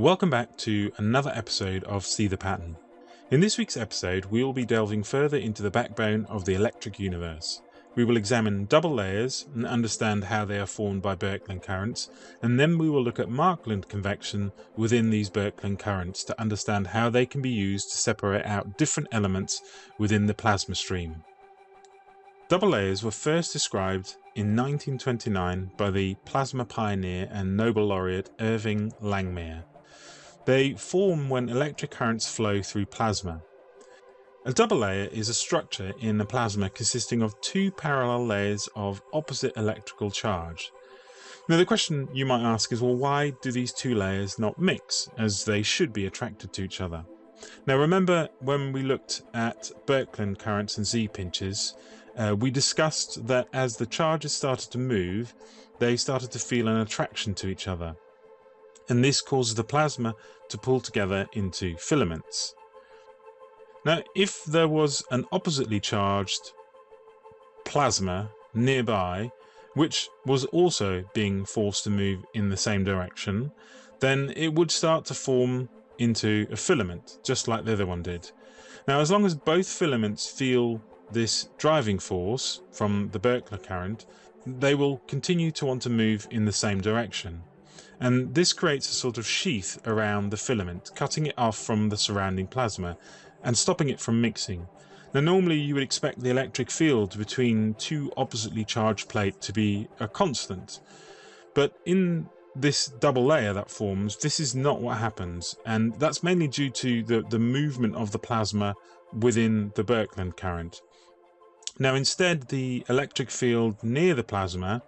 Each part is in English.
Welcome back to another episode of See the Pattern. In this week's episode, we will be delving further into the backbone of the electric universe. We will examine double layers and understand how they are formed by Birkland currents, and then we will look at Marklund convection within these Birkland currents to understand how they can be used to separate out different elements within the plasma stream. Double layers were first described in 1929 by the plasma pioneer and Nobel laureate Irving Langmuir. They form when electric currents flow through plasma. A double layer is a structure in the plasma consisting of two parallel layers of opposite electrical charge. Now the question you might ask is, well, why do these two layers not mix, as they should be attracted to each other? Now remember when we looked at Birkland currents and Z-pinches, we discussed that as the charges started to move, they started to feel an attraction to each other. And this causes the plasma to pull together into filaments. Now, if there was an oppositely charged plasma nearby, which was also being forced to move in the same direction, then it would start to form into a filament, just like the other one did. Now, as long as both filaments feel this driving force from the Birkland current, they will continue to want to move in the same direction. And this creates a sort of sheath around the filament, cutting it off from the surrounding plasma and stopping it from mixing. Now normally you would expect the electric field between two oppositely charged plates to be a constant, but in this double layer that forms, this is not what happens, and that's mainly due to the movement of the plasma within the Birkland current. Now instead, the electric field near the plasma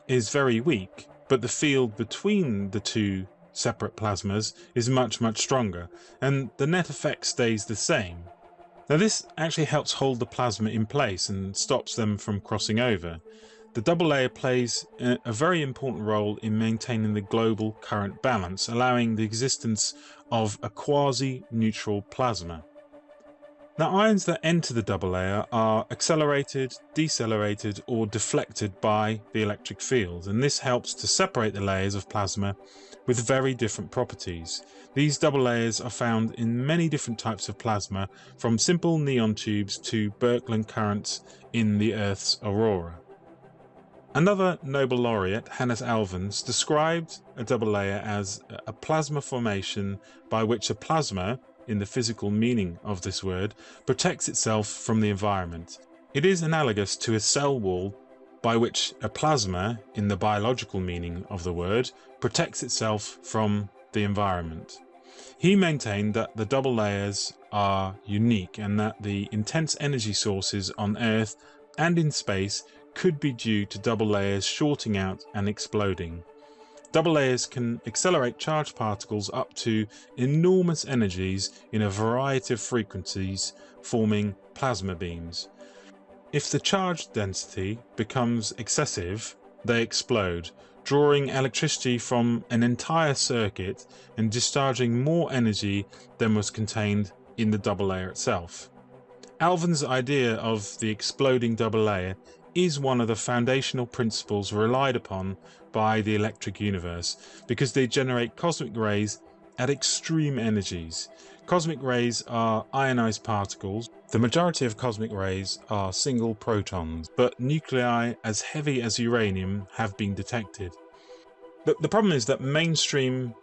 is very weak, but the field between the two separate plasmas is much stronger, and the net effect stays the same. Now this actually helps hold the plasma in place and stops them from crossing over. The double layer plays a very important role in maintaining the global current balance, allowing the existence of a quasi-neutral plasma. Now ions that enter the double layer are accelerated, decelerated or deflected by the electric field, and this helps to separate the layers of plasma with very different properties. These double layers are found in many different types of plasma, from simple neon tubes to Birkland currents in the Earth's aurora. Another Nobel laureate, Hannes Alfvéns, described a double layer as a plasma formation by which a plasma, in the physical meaning of this word, protects itself from the environment. It is analogous to a cell wall by which a plasma, in the biological meaning of the word, protects itself from the environment. He maintained that the double layers are unique and that the intense energy sources on Earth and in space could be due to double layers shorting out and exploding. Double layers can accelerate charged particles up to enormous energies in a variety of frequencies, forming plasma beams. If the charge density becomes excessive, they explode, drawing electricity from an entire circuit and discharging more energy than was contained in the double layer itself. Alfvéns' idea of the exploding double layer is one of the foundational principles relied upon by the electric universe, because they generate cosmic rays at extreme energies. Cosmic rays are ionized particles. The majority of cosmic rays are single protons, but nuclei as heavy as uranium have been detected. The problem is that mainstream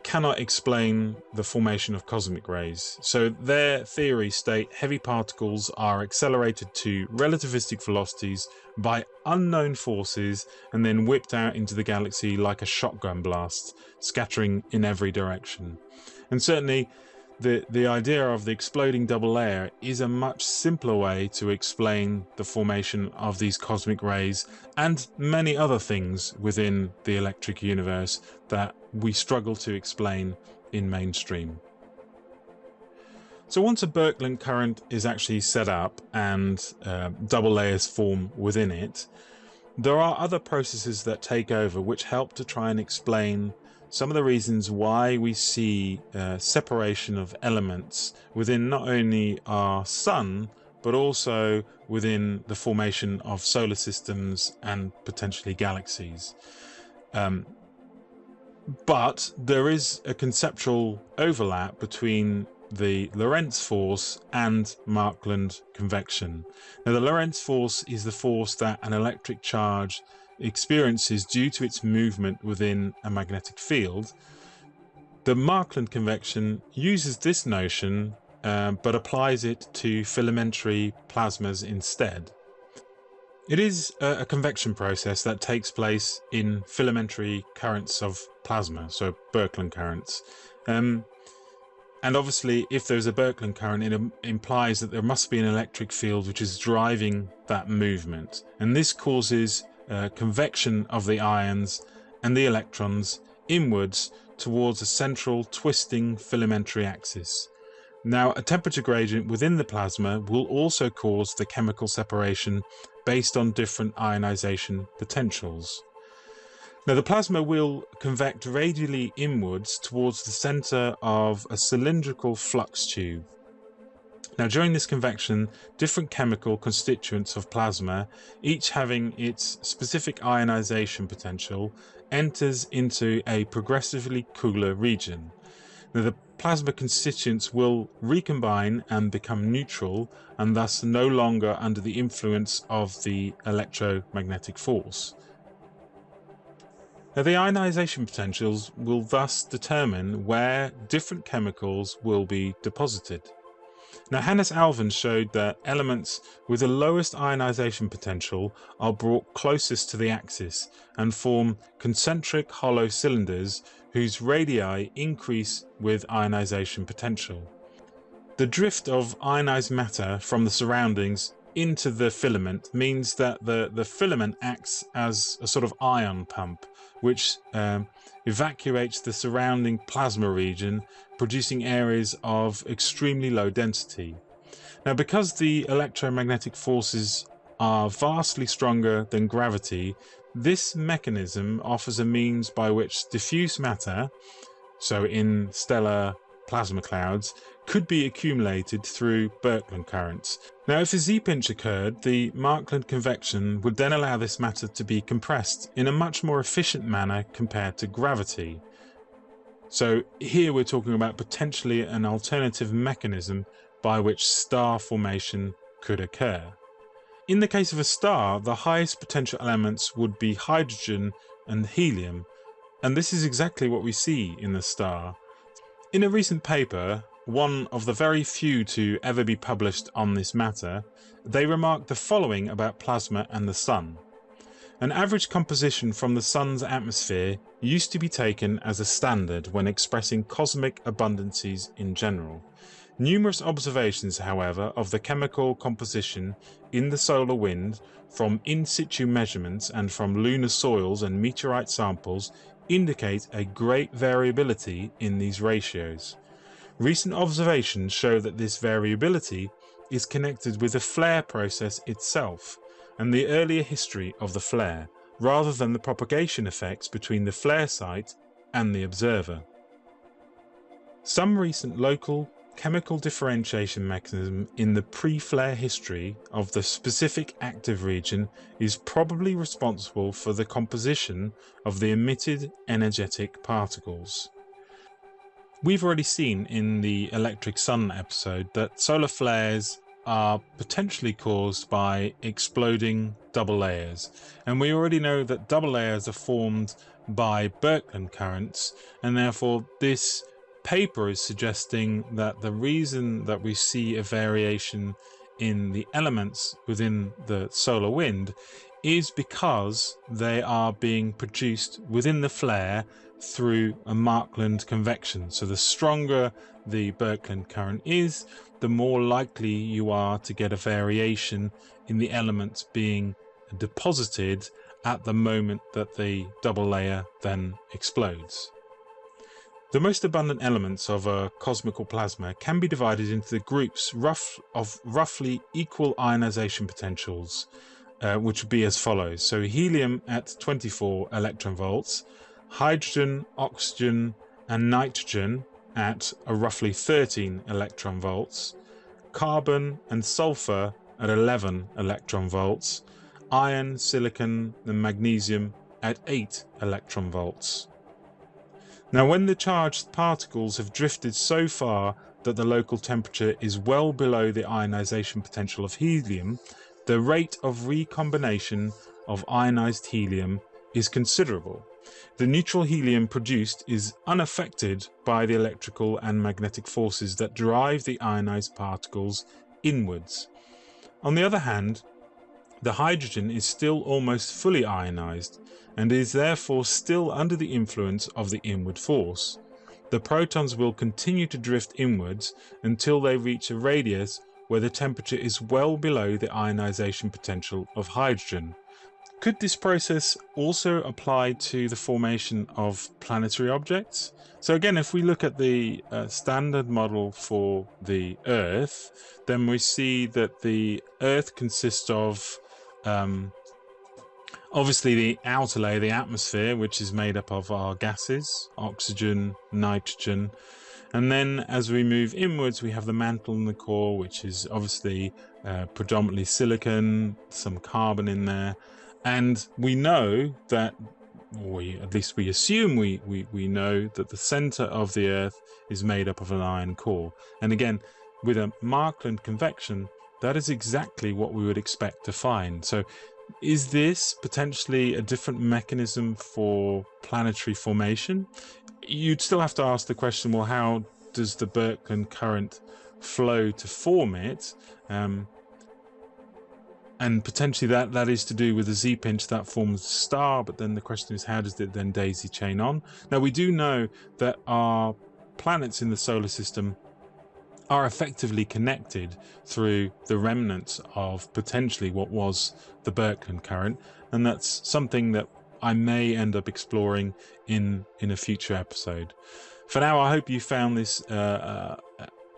cannot explain the formation of cosmic rays, so their theories state heavy particles are accelerated to relativistic velocities by unknown forces and then whipped out into the galaxy like a shotgun blast, scattering in every direction. And certainly the idea of the exploding double layer is a much simpler way to explain the formation of these cosmic rays and many other things within the electric universe that we struggle to explain in mainstream. So once a Birkland current is actually set up and double layers form within it, there are other processes that take over which help to try and explain some of the reasons why we see separation of elements within not only our sun, but also within the formation of solar systems and potentially galaxies. But there is a conceptual overlap between the Lorentz force and Marklund convection. Now, the Lorentz force is the force that an electric charge experiences due to its movement within a magnetic field. The Marklund convection uses this notion, but applies it to filamentary plasmas instead. It is a convection process that takes place in filamentary currents of plasma, so Birkland currents. And obviously, if there's a Birkland current, it implies that there must be an electric field which is driving that movement. And this causes convection of the ions and the electrons inwards towards a central twisting filamentary axis. Now, a temperature gradient within the plasma will also cause the chemical separation based on different ionization potentials. Now, the plasma will convect radially inwards towards the center of a cylindrical flux tube. Now, during this convection, different chemical constituents of plasma, each having its specific ionization potential, enters into a progressively cooler region. Now, the plasma constituents will recombine and become neutral, and thus no longer under the influence of the electromagnetic force. Now, the ionization potentials will thus determine where different chemicals will be deposited. Now, Hannes Alfvén showed that elements with the lowest ionization potential are brought closest to the axis and form concentric hollow cylinders whose radii increase with ionization potential. The drift of ionized matter from the surroundings into the filament means that the filament acts as a sort of ion pump, which evacuates the surrounding plasma region, producing areas of extremely low density. Now, because the electromagnetic forces are vastly stronger than gravity, this mechanism offers a means by which diffuse matter, so in stellar plasma clouds, could be accumulated through Birkland currents. Now, if a Z-pinch occurred, the Marklund convection would then allow this matter to be compressed in a much more efficient manner compared to gravity. So here we're talking about potentially an alternative mechanism by which star formation could occur. In the case of a star, the highest potential elements would be hydrogen and helium, and this is exactly what we see in the star. In a recent paper, one of the very few to ever be published on this matter, they remarked the following about plasma and the Sun. An average composition from the Sun's atmosphere used to be taken as a standard when expressing cosmic abundances in general. Numerous observations, however, of the chemical composition in the solar wind, from in situ measurements and from lunar soils and meteorite samples, indicate a great variability in these ratios. Recent observations show that this variability is connected with the flare process itself and the earlier history of the flare, rather than the propagation effects between the flare site and the observer. Some recent local chemical differentiation mechanism in the pre-flare history of the specific active region is probably responsible for the composition of the emitted energetic particles. We've already seen in the Electric Sun episode that solar flares are potentially caused by exploding double layers, and we already know that double layers are formed by Birkland currents, and therefore this paper is suggesting that the reason that we see a variation in the elements within the solar wind is because they are being produced within the flare through a Marklund convection. So the stronger the Birkland current is, the more likely you are to get a variation in the elements being deposited at the moment that the double layer then explodes. The most abundant elements of a cosmical plasma can be divided into the groups of roughly equal ionization potentials, which would be as follows. So helium at 24 electron volts, hydrogen, oxygen and nitrogen at a roughly 13 electron volts, carbon and sulfur at 11 electron volts, iron, silicon and magnesium at 8 electron volts. Now, when the charged particles have drifted so far that the local temperature is well below the ionization potential of helium, the rate of recombination of ionized helium is considerable. The neutral helium produced is unaffected by the electrical and magnetic forces that drive the ionized particles inwards. On the other hand, the hydrogen is still almost fully ionized and is therefore still under the influence of the inward force. The protons will continue to drift inwards until they reach a radius where the temperature is well below the ionization potential of hydrogen. Could this process also apply to the formation of planetary objects? So again, if we look at the standard model for the Earth, then we see that the Earth consists of obviously the outer layer, the atmosphere, which is made up of our gases, oxygen, nitrogen. And then as we move inwards, we have the mantle and the core, which is obviously predominantly silicon, some carbon in there. And we know that, at least we assume we know that the center of the Earth is made up of an iron core. And again, with a Marklund convection, that is exactly what we would expect to find. So is this potentially a different mechanism for planetary formation? You'd still have to ask the question, well, how does the Birkland current flow to form it? And potentially that is to do with the Z-pinch that forms the star, but then the question is, how does it then daisy chain on? Now, we do know that our planets in the solar system are effectively connected through the remnants of potentially what was the Birkland current, and that's something that I may end up exploring in a future episode. For now, I hope you found this an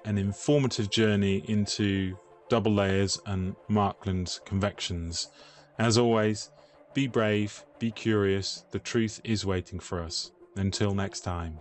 informative journey into double layers and Marklund convections. As always, be brave, be curious, the truth is waiting for us. Until next time.